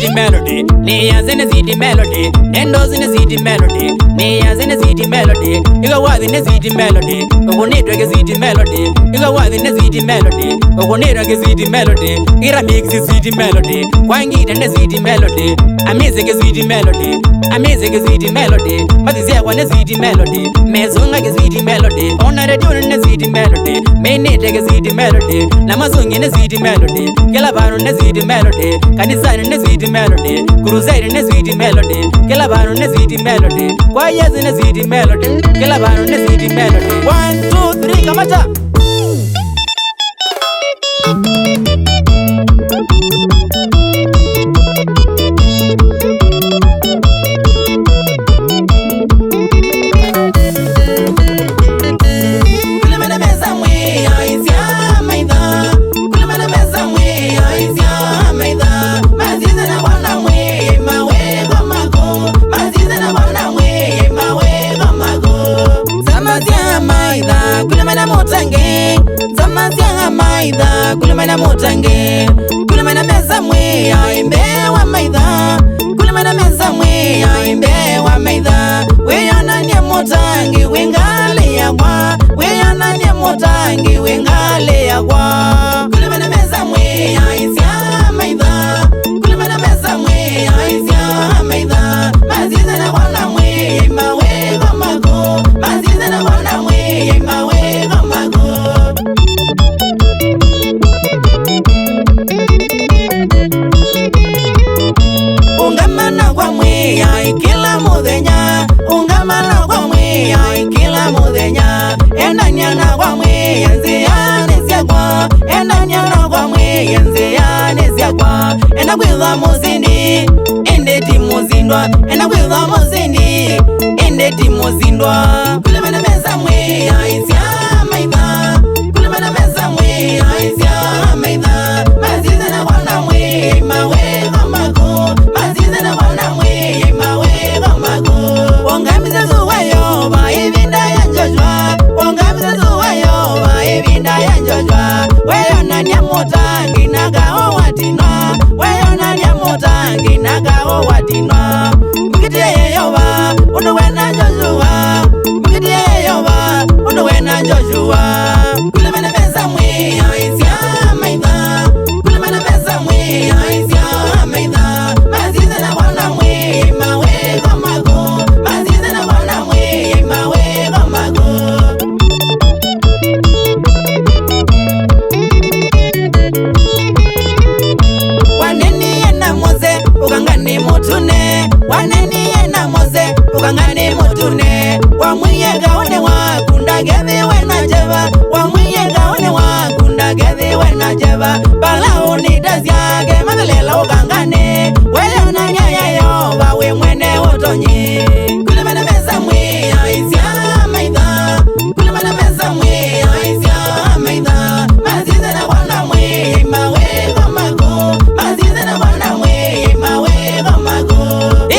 city melody, Nias in a city melody, Nendos in a city melody, Nias in a city melody, you go out in a city melody, who need a city melody, you go out in a city melody, who need a city melody, Ira makes a city melody, Wangi and a city melody, amazing a city melody, amazing a city melody, but is there one a city melody, Mezunga a city melody, honor a during a city melody, may need a city melody, Namazung in a city melody, Galabar in a city melody, Kanisan in a city melody, Crusader in a city melody, Galabar in a city melody, Wires in a city melody, Galabar in a city melody. 1, 2, 3, Kamata. Kulimana mutange, kulimana meza mwe aimbe wa maidha, kulimana meza mwe aimbe wa maidha. Weyana nye mutange wengale ya kwa, weyana nye mutange wengale ya kwa. Kulimana meza mwe aizia maidha, kulimana meza mwe aizia maidha. Maziza na wana mwe mawe gomago, maziza na wana mwe mawe gomago. Ungamana kwa mwe ai kila mudenya, ungamana kwa mwe ai kila mudenya. Enda nyana kwa mwe yenzi ya nesiagwa, enda nyana kwa mwe yenzi ya nesiagwa. Enda kwitha muzindi, ende ti muzindwa, enda kwitha muzindi, ende ti muzindwa. Kulimana meza mwe aizia maidha, kulimana meza mwe aizia maidha. Maziza na wana mwe mawe gomago, maziza na wana mwe mawe gomago. Wongamiza zuwayo ba evinda ya njojwa, wongamiza zuwayo ba evinda ya njojwa. Weyo nanya mutangi nagao watinwa, weyo nanya mutangi nagao watinwa. Mugitiye yeyoba unuwena njojwa, mugitiye yeyoba unuwena njojwa. Kulimana meza mwe aizia maidha, kulimana meza mwe aizia maidha. Maziza na wana mwe mawe gomago, maziza na wana mwe mawe gomago. Waneni yena moze ukangani mutune, waneni yena moze ukangani mutune. Wamwiye gaone wakunda gethi wena jeba, wamwiye gaone wakunda gethi wena jeba. Bala unidaziage magalela ukangane, weyo na nyaya yo bawe mwene utonyi. Kulimana meza mwe aizia maidha, kulimana meza mwe aizia maidha. Maziza na wana mwe mawe gomago, maziza na wana mwe mawe gomago.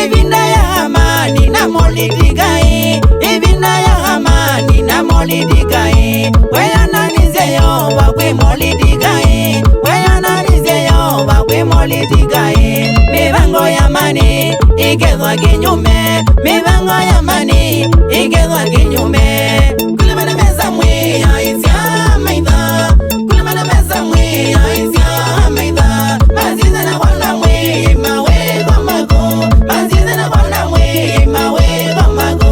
Ivinda ya amani na molidigai, ivinda ya amani na molidigai. Weyana nizeyo bakwe molidigai, weyana nizeyo bakwe molidigai. Mivango ya amani igethwa kinyume, mivango ya amani igethwa kinyume. Kulimana meza mwe aizia maidha, kulimana meza mwe aizia maidha. Maziza na wana mwe mawe gomago, maziza na wana mwe mawe gomago.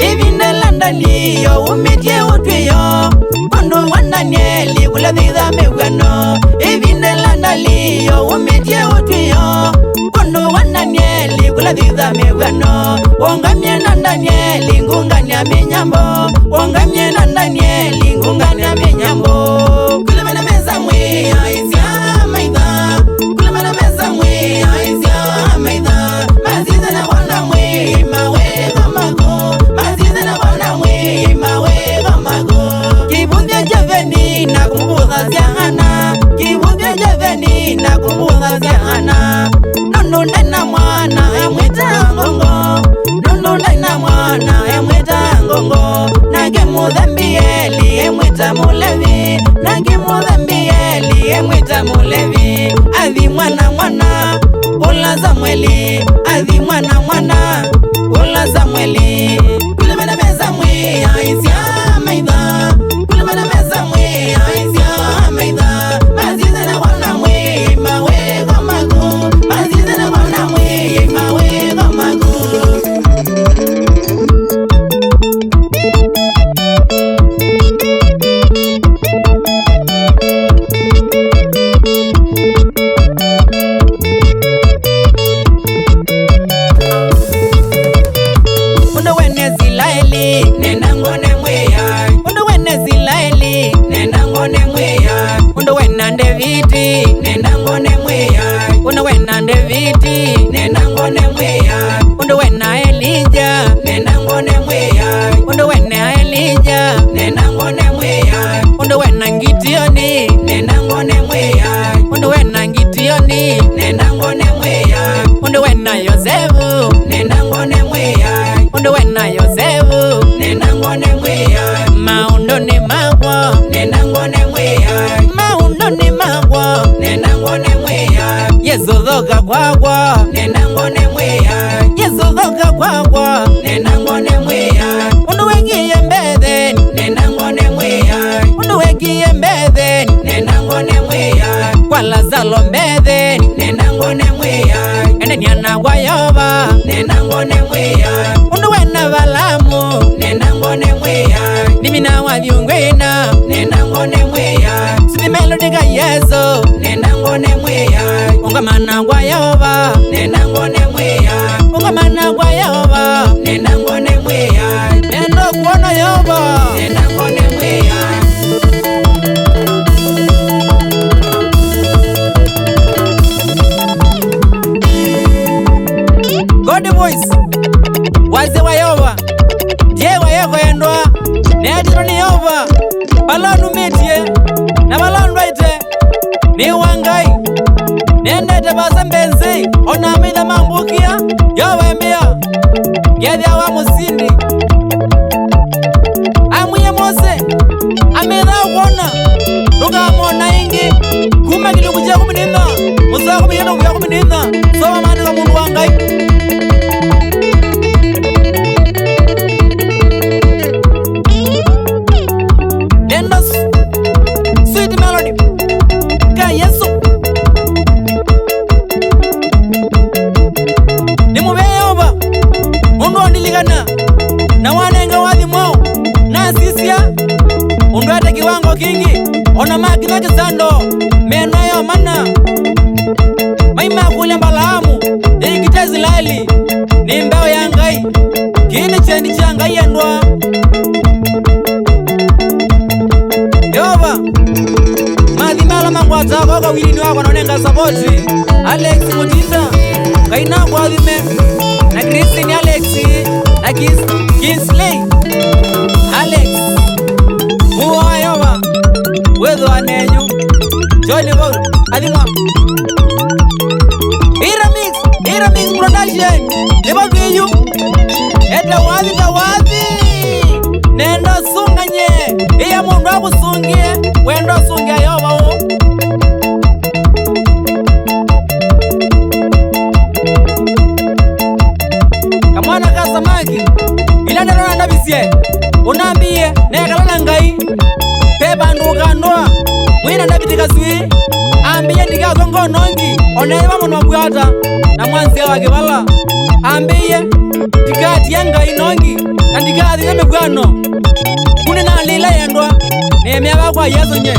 Ivinda landani yo umitie utwiyo, kondo wananieli kula dhidha mewano. Ivinda landani yo umitie utwiyo, kondo wananieli kula dhidha mewano. Wongamye na Danieli ngunganya minyambo, wongamye na Danieli ngunganya minyambo. Kulimana meza mwe aizia maidha, kulimana meza mwe aizia maidha. Maziza na wana mwe mawe gomago, maziza na wana mwe mawe gomago. Kibudhya javeni na kumbudha ziahana, kibudhya javeni na kumbudha ziahana. Nundu nena mwana emwita ngongo, nundu nena mwana emwita ngongo. Nage mudhambieli emwita mwita mulevi, nangi muthambie mwita mulevi. Athi mwana mwana ula Samweli, athi mwana mwana ula Samweli. Kule mana meza mwe aisya maitha, kule mana meza mwe aisya maitha. Mazize na wana mwe mawe gomagu, mazize na wana mwe mawe gomagu. Nenda ngone mweya, undo wena Zilaeli, nenda ngone mweya, undo wena Davidi, nenda ngone mweya, undo wena Davidi, nenda ngone mweya, undo wena Elija, nenda ngone mweya, undo wena Elija, nenda ngone mweya, undo wena Gideoni, nenda ngone mweya, undo wena Gideoni, nenda ngone mweya, undo wena Yosefu, nenda ngone mweya, undo wena Yosefu, nenda ngone mweya. Maundo ni magwa, nenda ngone mweya. Maundo ni magwa, nenda ngone mweya. Yesu dhoka kwakwa, nenda ngone mweya. Yesu dhoka kwakwa, nenda ngone mweya. Undu wengiye mbetheni, nenda ngone mweya. Undu wengiye mbetheni, nenda ngone mweya. Kwa Lazaro mbetheni, nenda ngone mweya. Ende niana kwa Yoba, nenda ngone mweya. Undu wena Balamu, nenda ngone mweya. Nimina wa viungwena, nenda ngone mweya. Sidi melodi ka Yesu, nenda ngone mweya. Ungamana kwa Yoba, nenda ngone mweya. Ungamana kwa Yoba, nenda ngone mweya. Nenda kuona Yoba, nenda ngone mweya. God voice waze wa Yoba, je wa Yego endwa nejiro ni Yoba. Balanu metie na balanu waite ni wangai nendete basambenzi ona amida mambukia Yoba embia gedhi wa musindi amuye Mose ameda kuona nuka mona ingi kuma kilu kujia kuminina musa kumiyendo kuya kuminina soma mani ka mundu wangai. Sweet melody ka Yesu nimube Yoba undu ondilikana na wanenga wathi mwao na sisia undu ate kiwango kingi ona makina kisando meno yo mana maima kule Balaamu ikite Zilaeli ni mbao ya ngai kini chendi cha ngai endwa Yoba. Madhimala mangwata kwa wili wako naonenga sapoti Alex Mutinda kaina kwa dhime na Christine Alex na Kinsley Alex Muwa Yoba wezo anenyu Johnny Gold adimwa Iramix production leba kiyu eta wazi nenda sunganye iya mundu akusungie wendo sungia Yoba wo kamwana ka samaki ila ndarona ndabisie unambie nekalana ngai pepa nduka ndoa mwina ndabitika sui ambie ndikazo ngonongi oneva mwana mbwata na mwanzi wake bala ambie tikati ya ngai nongi na ndikati ya mebwano kune na lila yendwa nemya bakwa Yesu nye